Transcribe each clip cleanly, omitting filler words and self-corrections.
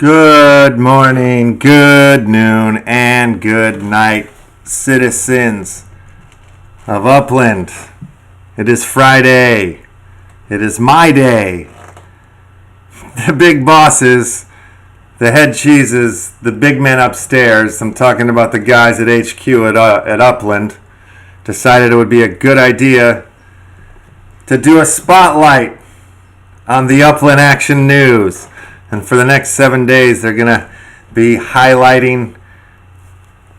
Good morning, good noon, and good night, citizens of Upland. It is Friday. It is my day. The big bosses, the head cheeses, the big men upstairs, I'm talking about the guys at HQ at Upland, decided it would be a good idea to do a spotlight on the Upland Action News. And for the next 7 days, they're going to be highlighting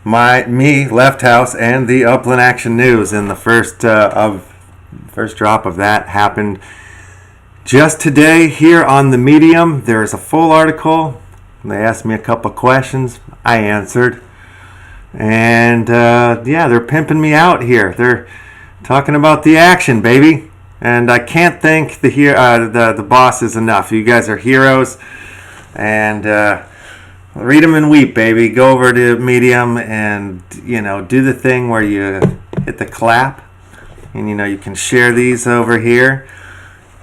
me, Left House, and the Upland Action News. And the first drop of that happened just today here on the Medium. There is a full article. They asked me a couple questions. I answered. And they're pimping me out here. They're talking about the action, baby. And I can't thank the bosses enough. You guys are heroes. And read them and weep, baby. Go over to Medium and, do the thing where you hit the clap. And, you can share these over here.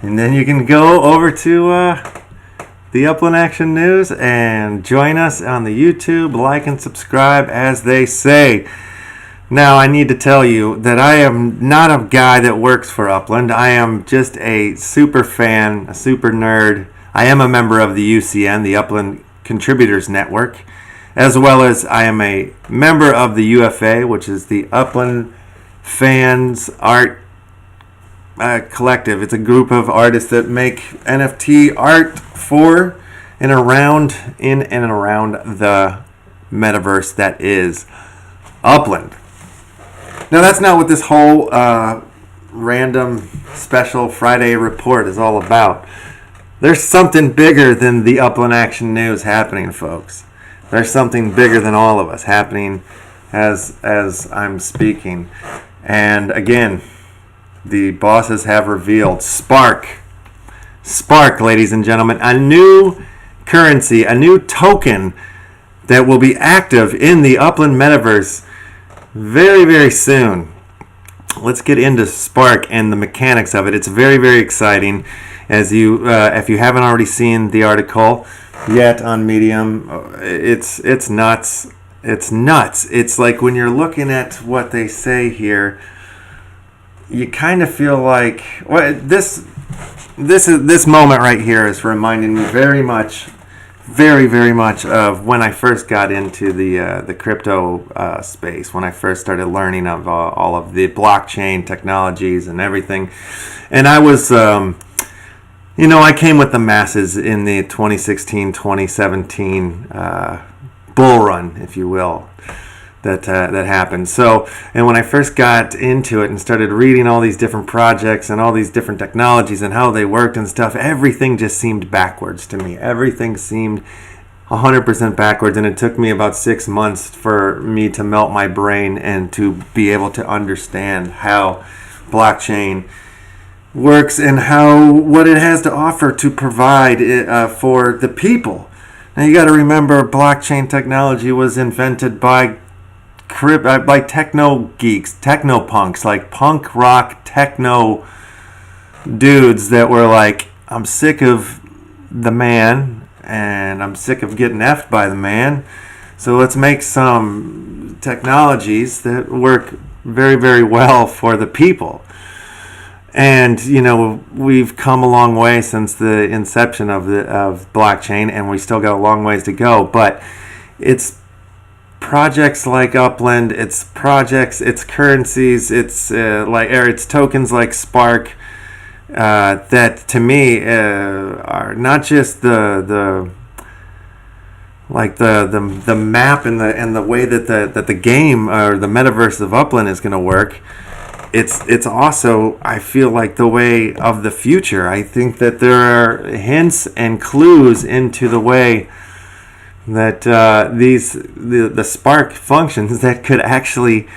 And then you can go over to the Upland Action News and join us on the YouTube. Like and subscribe, as they say. Now, I need to tell you that I am not a guy that works for Upland. I am just a super fan, a super nerd. I am a member of the UCN, the Upland Contributors Network, as well as I am a member of the UFA, which is the Upland Fans Art Collective. It's a group of artists that make NFT art for and around the metaverse that is Upland. Now, that's not what this whole random special Friday report is all about. There's something bigger than the Upland Action News happening, folks. There's something bigger than all of us happening as I'm speaking. And again, the bosses have revealed Spark, ladies and gentlemen, a new currency, a new token that will be active in the Upland metaverse very, very soon. Let's get into Spark and the mechanics of it. It's very, very exciting. As if you haven't already seen the article yet on Medium, it's nuts. It's nuts. It's like when you're looking at what they say here, you kind of feel like this moment right here is reminding me very, very much of when I first got into the crypto space, when I first started learning of all of the blockchain technologies and everything. And I was, I came with the masses in the 2016-2017 bull run, if you will, that happened. So, and when I first got into it and started reading all these different projects and all these different technologies and how they worked and stuff, everything just seemed backwards to me. Everything seemed 100% backwards, and it took me about 6 months for me to melt my brain and to be able to understand how blockchain works and what it has to offer to provide for the people. Now, you got to remember, blockchain technology was invented by techno geeks, techno punks, like punk rock techno dudes that were like, I'm sick of the man and I'm sick of getting effed by the man, so let's make some technologies that work very, very well for the people. And we've come a long way since the inception of blockchain, and we still got a long ways to go. But it's projects like Upland, it's currencies, it's tokens like Spark that to me are not just the map and the way that the game or the metaverse of Upland is going to work. It's also, I feel like, the way of the future. I think that there are hints and clues into the way that the Spark functions that could actually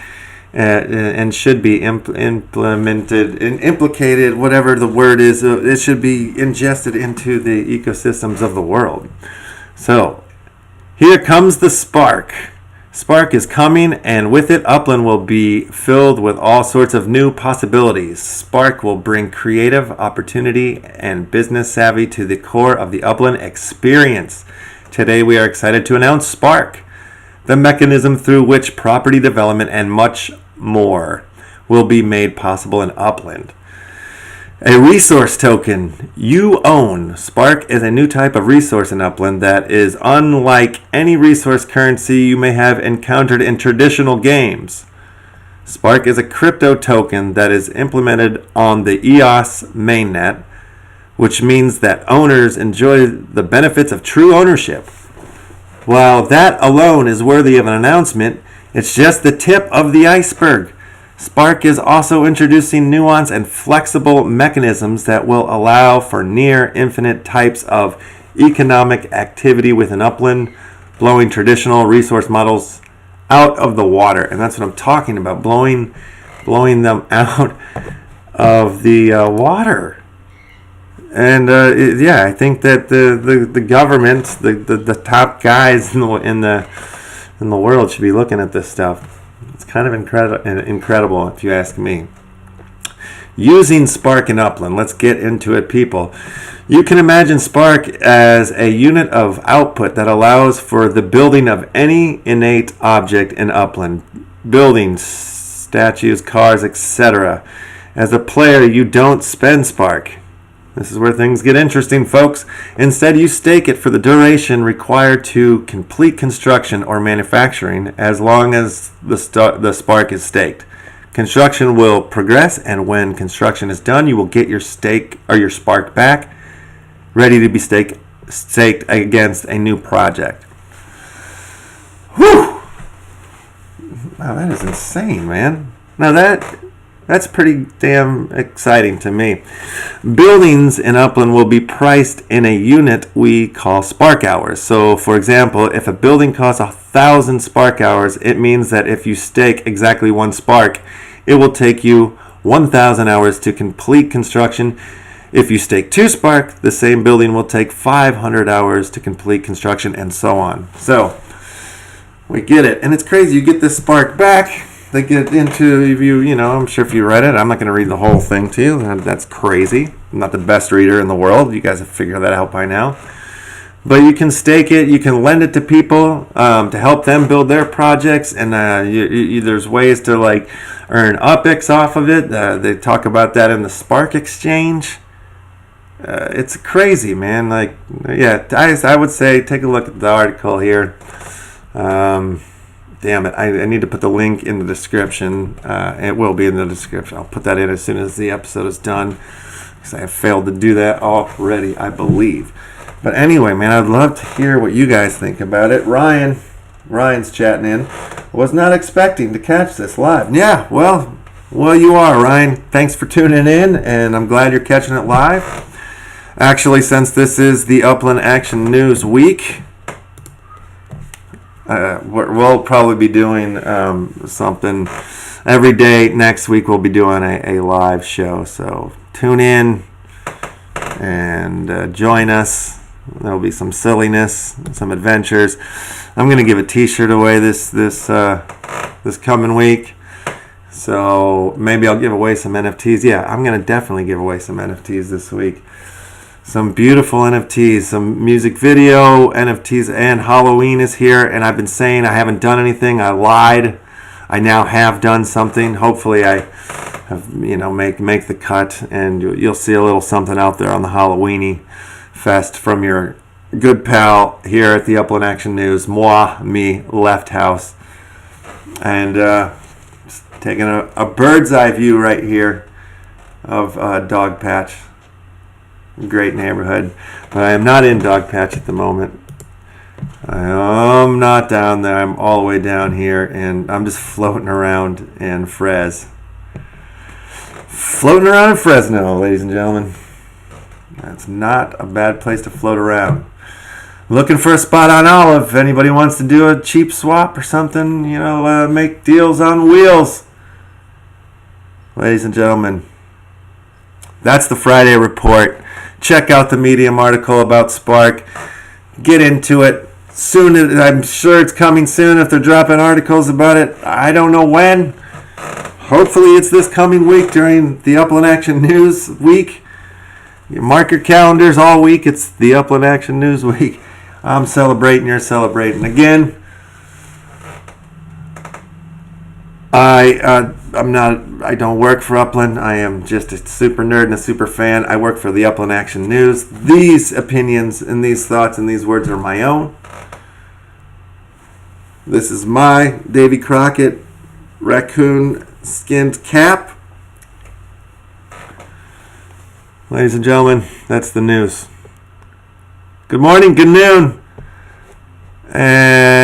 and should be implemented and implicated, whatever the word is. It should be ingested into the ecosystems of the world. So here comes the Spark. Spark is coming, and with it, Upland will be filled with all sorts of new possibilities. Spark will bring creative opportunity and business savvy to the core of the Upland experience. Today we are excited to announce Spark, the mechanism through which property development and much more will be made possible in Upland. A resource token. You own. Spark is a new type of resource in Upland that is unlike any resource currency you may have encountered in traditional games. Spark is a crypto token that is implemented on the EOS mainnet, which means that owners enjoy the benefits of true ownership. While that alone is worthy of an announcement, it's just the tip of the iceberg. Spark is also introducing nuanced and flexible mechanisms that will allow for near infinite types of economic activity within Upland, blowing traditional resource models out of the water. And that's what I'm talking about, blowing them out of the water. And I think that the government, the top guys in the world should be looking at this stuff. It's kind of incredible, if you ask me. Using Spark in Upland. Let's get into it, people. You can imagine Spark as a unit of output that allows for the building of any innate object in Upland. Buildings, statues, cars, etc. As a player, you don't spend Spark. This is where things get interesting, folks. Instead, you stake it for the duration required to complete construction or manufacturing, as long as the Spark is staked. Construction will progress, and when construction is done, you will get your stake or your Spark back, ready to be staked against a new project. Whew! Wow, that is insane, man. Now that's pretty damn exciting to me. Buildings in Upland will be priced in a unit we call Spark Hours. So, for example, if a building costs 1,000 Spark Hours, it means that if you stake exactly 1 Spark, it will take you 1,000 hours to complete construction. If you stake 2 Spark, the same building will take 500 hours to complete construction, and so on. So, we get it. And it's crazy. You get this Spark back. They get into, I'm sure if you read it, I'm not going to read the whole thing to you. That's crazy. I'm not the best reader in the world. You guys have figured that out by now. But you can stake it. You can lend it to people to help them build their projects. And there's ways to earn UPX off of it. They talk about that in the Spark Exchange. It's crazy, man. I would say take a look at the article here. Damn it, I need to put the link in the description. It will be in the description. I'll put that in as soon as the episode is done, because I have failed to do that already, I believe. But anyway, man, I'd love to hear what you guys think about it. Ryan's chatting in. Was not expecting to catch this live. Yeah, well, you are, Ryan. Thanks for tuning in, and I'm glad you're catching it live. Actually, since this is the Upland Action News Week, we'll probably be doing something every day. Next week we'll be doing a live show, so tune in and join us. There'll be some silliness, some adventures. I'm gonna give a t-shirt away this coming week, so maybe I'll give away some NFTs. Yeah, I'm gonna definitely give away some NFTs this week. Some beautiful NFTs, some music video NFTs, and Halloween is here. And I've been saying I haven't done anything. I lied. I now have done something. Hopefully I have, make the cut, and you'll see a little something out there on the Halloweeny Fest from your good pal here at the Upland Action News, me, Left House. And just taking a bird's eye view right here of Dog Patch. Great neighborhood, but I am not in Dog Patch at the moment. I am not down there. I'm all the way down here, and I'm just floating around in Fresno, ladies and gentlemen. That's not a bad place to float around. Looking for a spot on Olive. If anybody wants to do a cheap swap or something, make deals on wheels, ladies and gentlemen. That's the Friday report. Check out the Medium article about Spark. Get into it soon. I'm sure it's coming soon if they're dropping articles about it. I don't know when. Hopefully it's this coming week during the Upland Action News Week. You mark your calendars all week. It's the Upland Action News Week. I'm celebrating, you're celebrating. Again, I don't work for Upland. I am just a super nerd and a super fan. I work for the Upland Action News. These opinions and these thoughts and these words are my own. This is my Davy Crockett raccoon skinned cap. Ladies and gentlemen, that's the news. Good morning, good noon, and